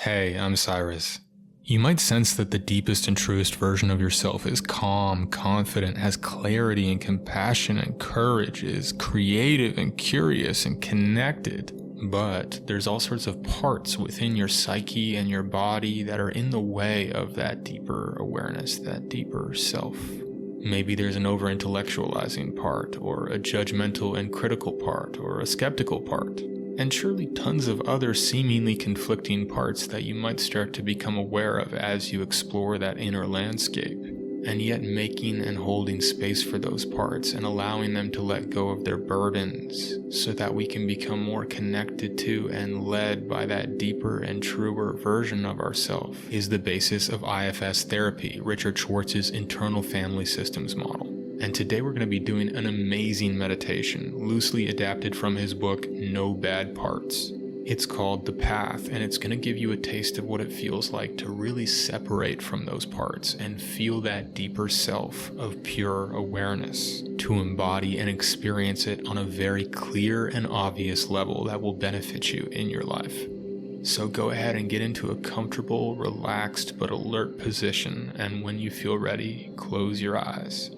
Hey, I'm Cyrus. You might sense that the deepest and truest version of yourself is calm, confident, has clarity and compassion and courage, is creative and curious and connected. But there's all sorts of parts within your psyche and your body that are in the way of that deeper awareness, that deeper self. Maybe there's an over-intellectualizing part, or a judgmental and critical part, or a skeptical part. And surely tons of other seemingly conflicting parts that you might start to become aware of as you explore that inner landscape. And yet making and holding space for those parts and allowing them to let go of their burdens so that we can become more connected to and led by that deeper and truer version of ourselves is the basis of IFS therapy, Richard Schwartz's internal family systems model. And today we're going to be doing an amazing meditation, loosely adapted from his book, No Bad Parts. It's called The Path, and it's going to give you a taste of what it feels like to really separate from those parts and feel that deeper self of pure awareness, to embody and experience it on a very clear and obvious level that will benefit you in your life. So go ahead and get into a comfortable, relaxed, but alert position, and when you feel ready, close your eyes.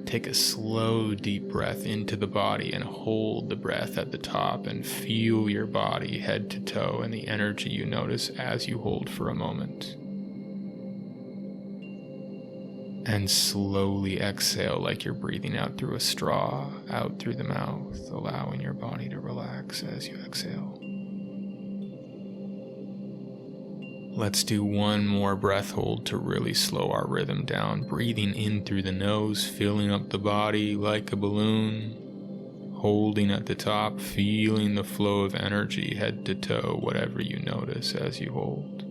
Take a slow, deep breath into the body and hold the breath at the top and feel your body head to toe and the energy you notice as you hold for a moment. And slowly exhale like you're breathing out through a straw, out through the mouth, allowing your body to relax as you exhale. Let's do one more breath hold to really slow our rhythm down, breathing in through the nose, filling up the body like a balloon, holding at the top, feeling the flow of energy head to toe, whatever you notice as you hold.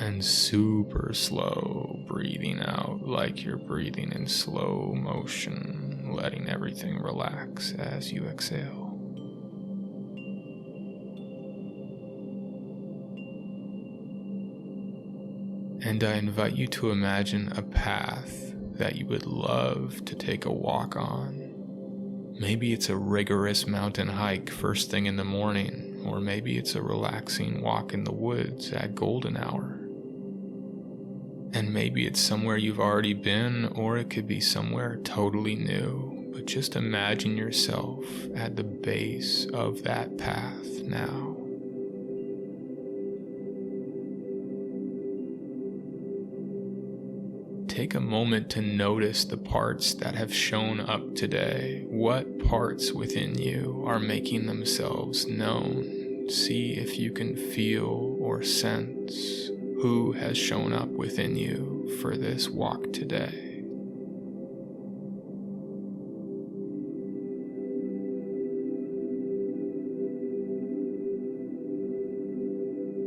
And super slow, breathing out like you're breathing in slow motion, letting everything relax as you exhale. And I invite you to imagine a path that you would love to take a walk on. Maybe it's a rigorous mountain hike first thing in the morning, or maybe it's a relaxing walk in the woods at golden hour. And maybe it's somewhere you've already been, or it could be somewhere totally new. But just imagine yourself at the base of that path now. Take a moment to notice the parts that have shown up today. What parts within you are making themselves known? See if you can feel or sense who has shown up within you for this walk today.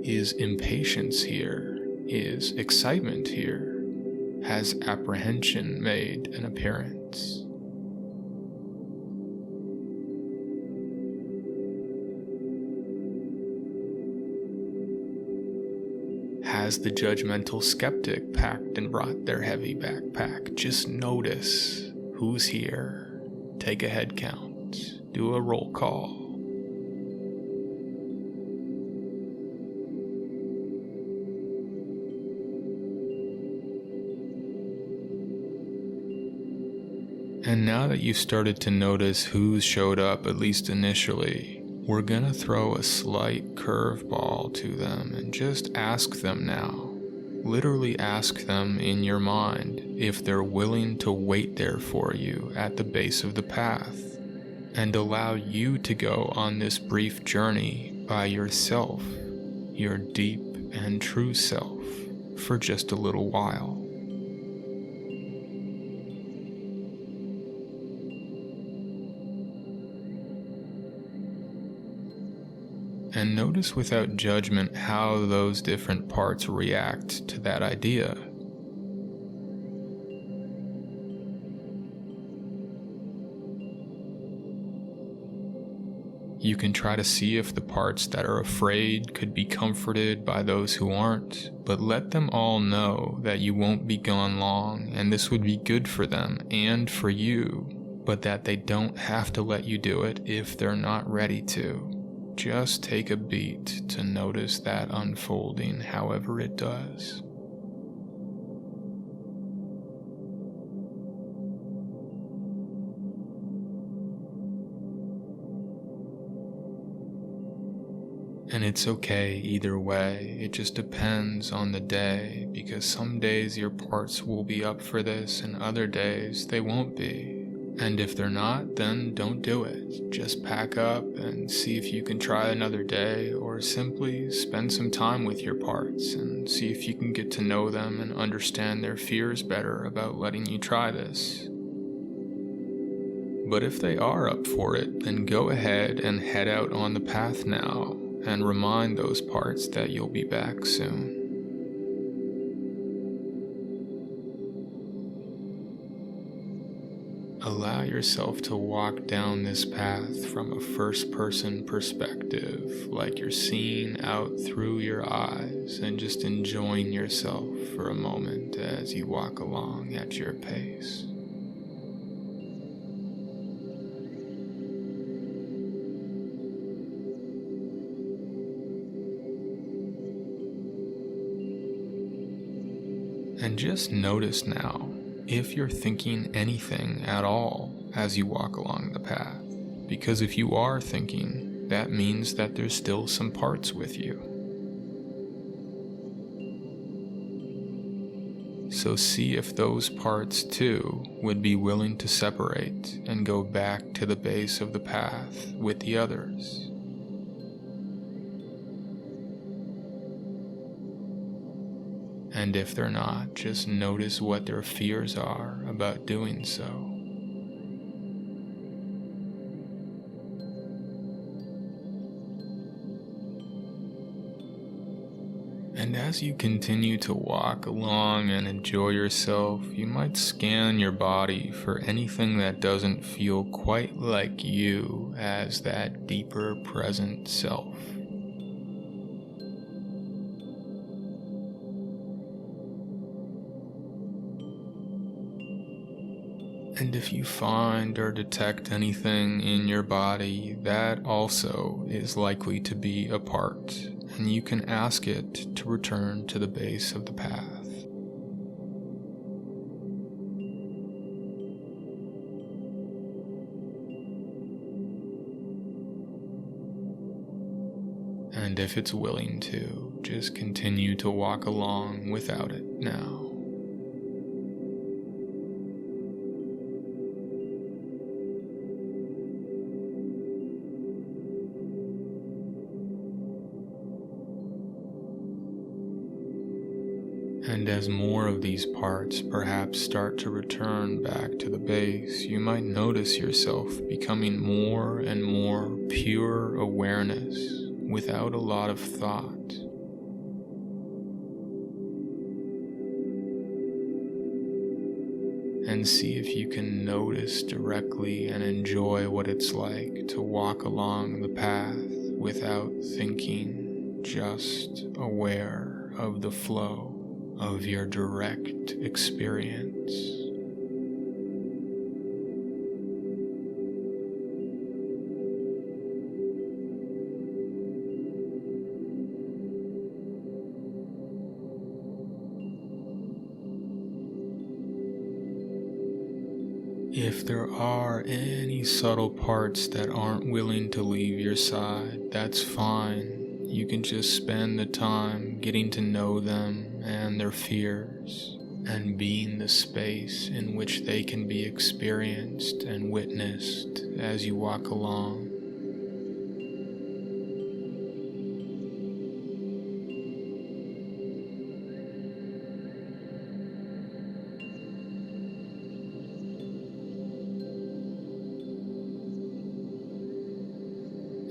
Is impatience here? Is excitement here? Has apprehension made an appearance? Has the judgmental skeptic packed and brought their heavy backpack? Just notice who's here. Take a head count. Do a roll call. And now that you've started to notice who's showed up, at least initially, we're gonna throw a slight curveball to them and just ask them now. Literally ask them in your mind if they're willing to wait there for you at the base of the path and allow you to go on this brief journey by yourself, your deep and true self, for just a little while. And notice without judgment how those different parts react to that idea. You can try to see if the parts that are afraid could be comforted by those who aren't, but let them all know that you won't be gone long and this would be good for them and for you. but that they don't have to let you do it if they're not ready to. Just take a beat to notice that unfolding however it does. And it's okay either way, it just depends on the day, because some days your parts will be up for this and other days they won't be. And if they're not, then don't do it. Just pack up and see if you can try another day, or simply spend some time with your parts and see if you can get to know them and understand their fears better about letting you try this. But if they are up for it, then go ahead and head out on the path now, and remind those parts that you'll be back soon. Allow yourself to walk down this path from a first-person perspective, like you're seeing out through your eyes and just enjoying yourself for a moment as you walk along at your pace. And just notice now if you're thinking anything at all as you walk along the path. Because if you are thinking, that means that there's still some parts with you. So see if those parts too would be willing to separate and go back to the base of the path with the others. And if they're not, just notice what their fears are about doing so. And as you continue to walk along and enjoy yourself, you might scan your body for anything that doesn't feel quite like you as that deeper present self. And if you find or detect anything in your body, that also is likely to be a part, and you can ask it to return to the base of the path. And if it's willing to, just continue to walk along without it now. And as more of these parts perhaps start to return back to the base, you might notice yourself becoming more and more pure awareness without a lot of thought. And see if you can notice directly and enjoy what it's like to walk along the path without thinking, just aware of the flow of your direct experience. If there are any subtle parts that aren't willing to leave your side, that's fine. You can just spend the time getting to know them and their fears, and being the space in which they can be experienced and witnessed as you walk along.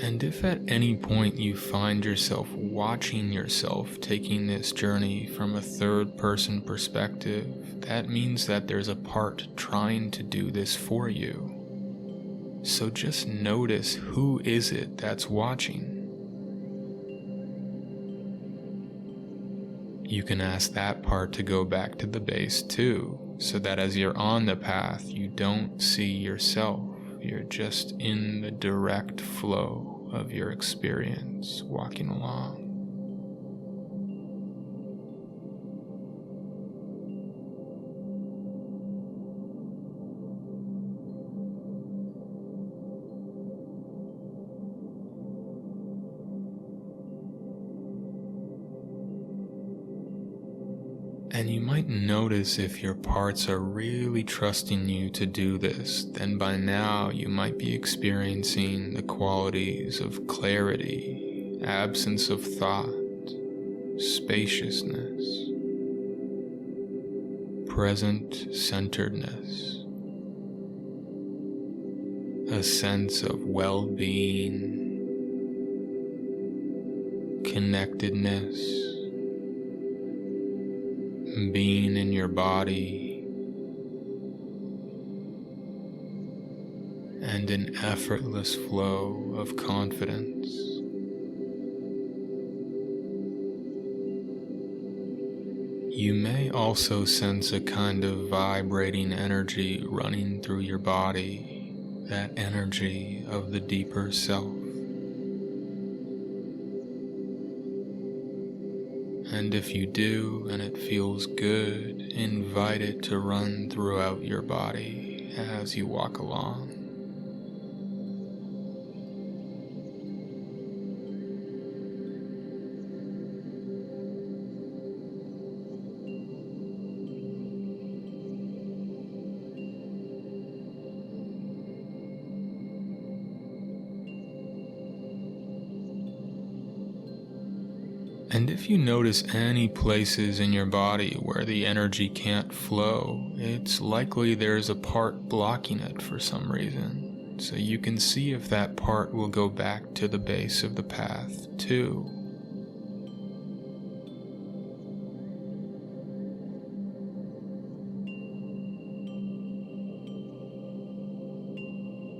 And if at any point you find yourself watching yourself taking this journey from a third-person perspective, that means that there's a part trying to do this for you. So just notice, who is it that's watching? You can ask that part to go back to the base too, so that as you're on the path, you don't see yourself. You're just in the direct flow of your experience walking along. And you might notice if your parts are really trusting you to do this, then by now you might be experiencing the qualities of clarity, absence of thought, spaciousness, present centeredness, a sense of well-being, connectedness, being in your body, and an effortless flow of confidence. You may also sense a kind of vibrating energy running through your body, that energy of the deeper self. And if you do, and it feels good, invite it to run throughout your body as you walk along. And if you notice any places in your body where the energy can't flow, it's likely there's a part blocking it for some reason. So you can see if that part will go back to the base of the path too.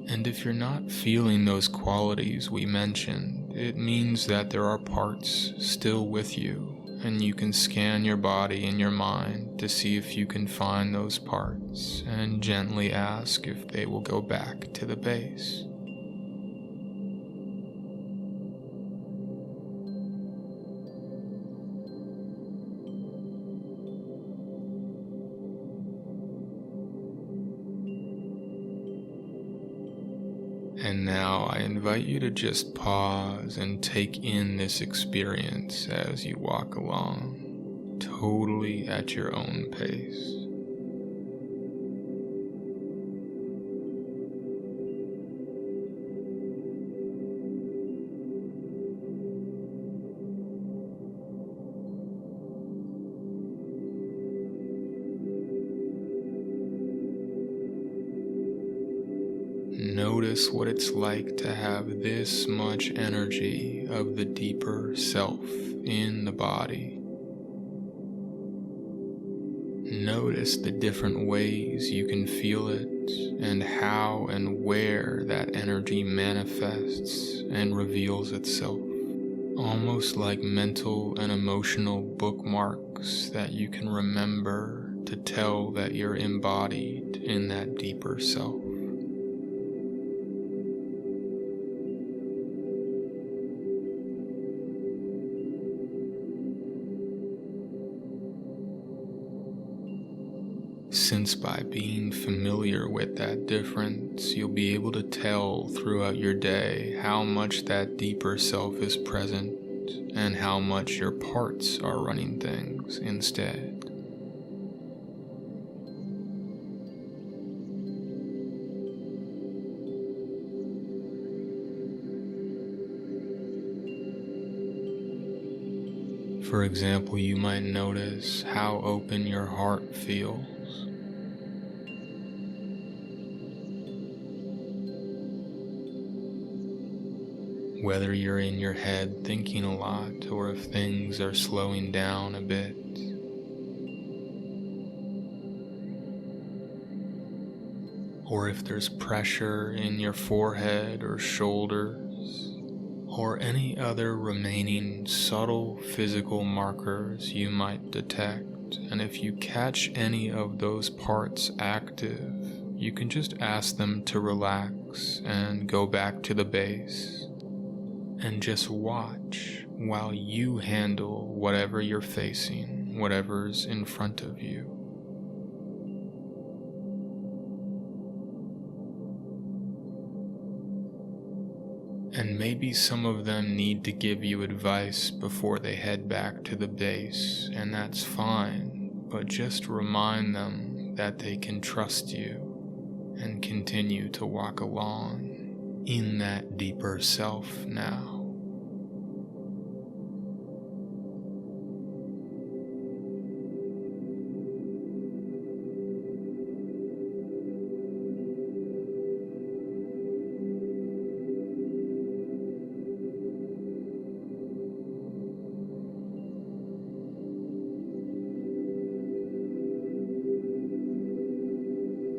And if you're not feeling those qualities we mentioned, it means that there are parts still with you, and you can scan your body and your mind to see if you can find those parts and gently ask if they will go back to the base. And now I invite you to just pause and take in this experience as you walk along, totally at your own pace. Notice what it's like to have this much energy of the deeper self in the body. Notice the different ways you can feel it and how and where that energy manifests and reveals itself, almost like mental and emotional bookmarks that you can remember to tell that you're embodied in that deeper self. Since by being familiar with that difference, you'll be able to tell throughout your day how much that deeper self is present and how much your parts are running things instead. For example, you might notice how open your heart feels. Whether you're in your head thinking a lot or if things are slowing down a bit. Or if there's pressure in your forehead or shoulders, or any other remaining subtle physical markers you might detect. moment, and if you catch any of those parts active, you can just ask them to relax and go back to the base, and just watch while you handle whatever you're facing, whatever's in front of you. And maybe some of them need to give you advice before they head back to the base, and that's fine, but just remind them that they can trust you and continue to walk along in that deeper self now.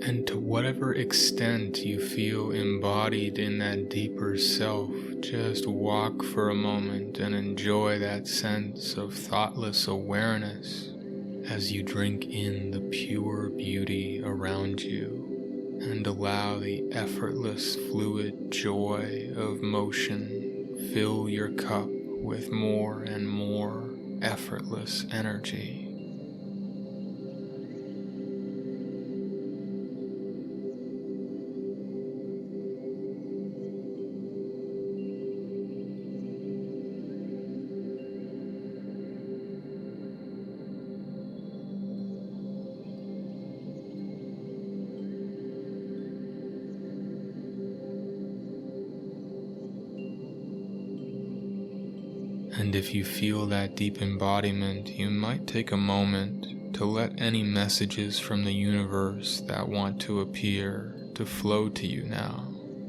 And to whatever extent you feel embodied in that deeper self, just walk for a moment and enjoy that sense of thoughtless awareness as you drink in the pure beauty around you and allow the effortless fluid joy of motion fill your cup with more and more effortless energy. And if you feel that deep embodiment, you might take a moment to let any messages from the universe that want to appear to flow to you now,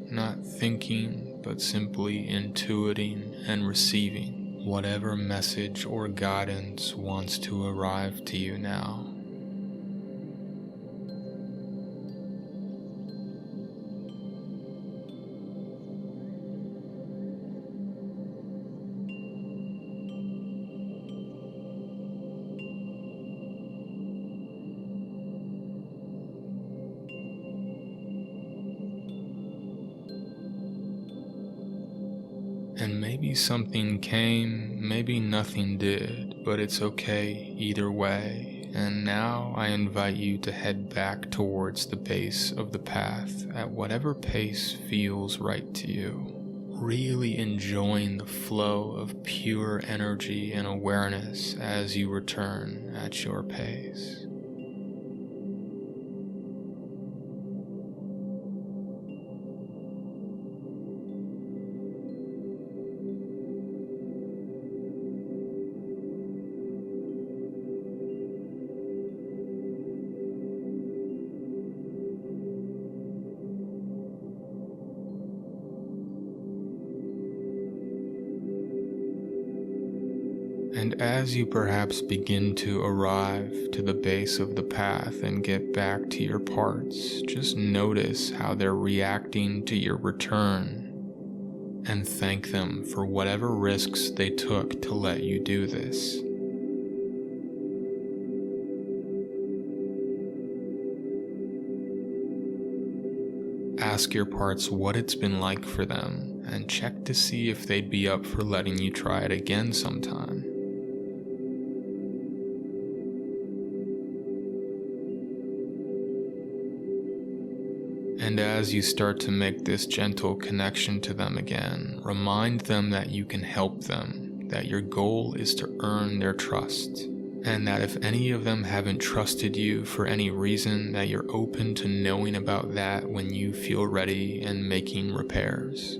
not thinking, but simply intuiting and receiving whatever message or guidance wants to arrive to you now. And maybe something came, maybe nothing did, but it's okay either way. And now I invite you to head back towards the base of the path at whatever pace feels right to you. Really enjoying the flow of pure energy and awareness as you return at your pace. And as you perhaps begin to arrive to the base of the path and get back to your parts, just notice how they're reacting to your return and thank them for whatever risks they took to let you do this. Ask your parts what it's been like for them and check to see if they'd be up for letting you try it again sometime. And as you start to make this gentle connection to them again, remind them that you can help them, that your goal is to earn their trust, and that if any of them haven't trusted you for any reason, that you're open to knowing about that when you feel ready and making repairs.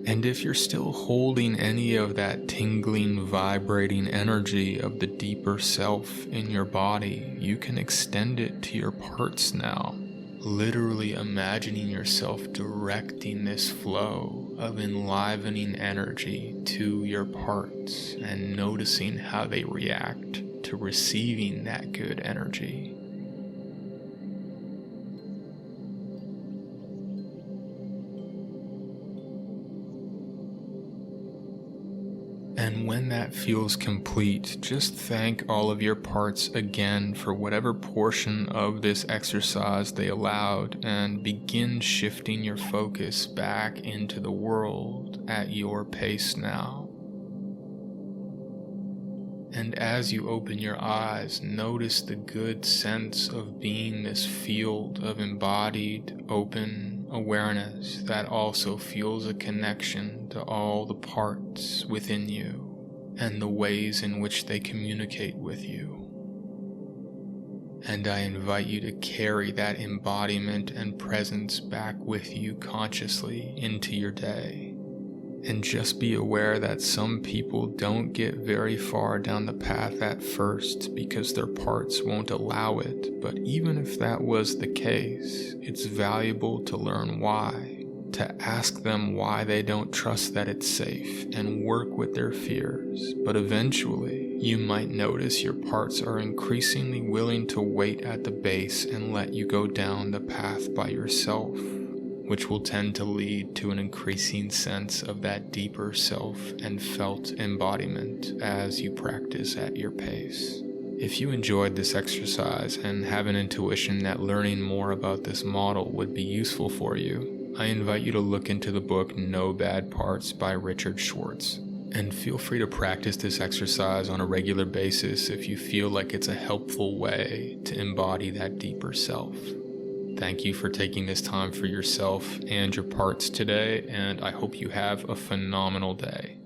And if you're still holding any of that tingling, vibrating energy of the deeper self in your body, you can extend it to your parts now, literally imagining yourself directing this flow of enlivening energy to your parts and noticing how they react to receiving that good energy. when that feels complete, just thank all of your parts again for whatever portion of this exercise they allowed, and begin shifting your focus back into the world at your pace now. And as you open your eyes, notice the good sense of being this field of embodied, open awareness that also feels a connection to all the parts within you and the ways in which they communicate with you. And I invite you to carry that embodiment and presence back with you consciously into your day. And just be aware that some people don't get very far down the path at first because their parts won't allow it. But even if that was the case, it's valuable to learn why, to ask them why they don't trust that it's safe, and work with their fears. But eventually, you might notice your parts are increasingly willing to wait at the base and let you go down the path by yourself, which will tend to lead to an increasing sense of that deeper self and felt embodiment as you practice at your pace. If you enjoyed this exercise and have an intuition that learning more about this model would be useful for you, I invite you to look into the book No Bad Parts by Richard Schwartz. And feel free to practice this exercise on a regular basis if you feel like it's a helpful way to embody that deeper self. Thank you for taking this time for yourself and your parts today, and I hope you have a phenomenal day.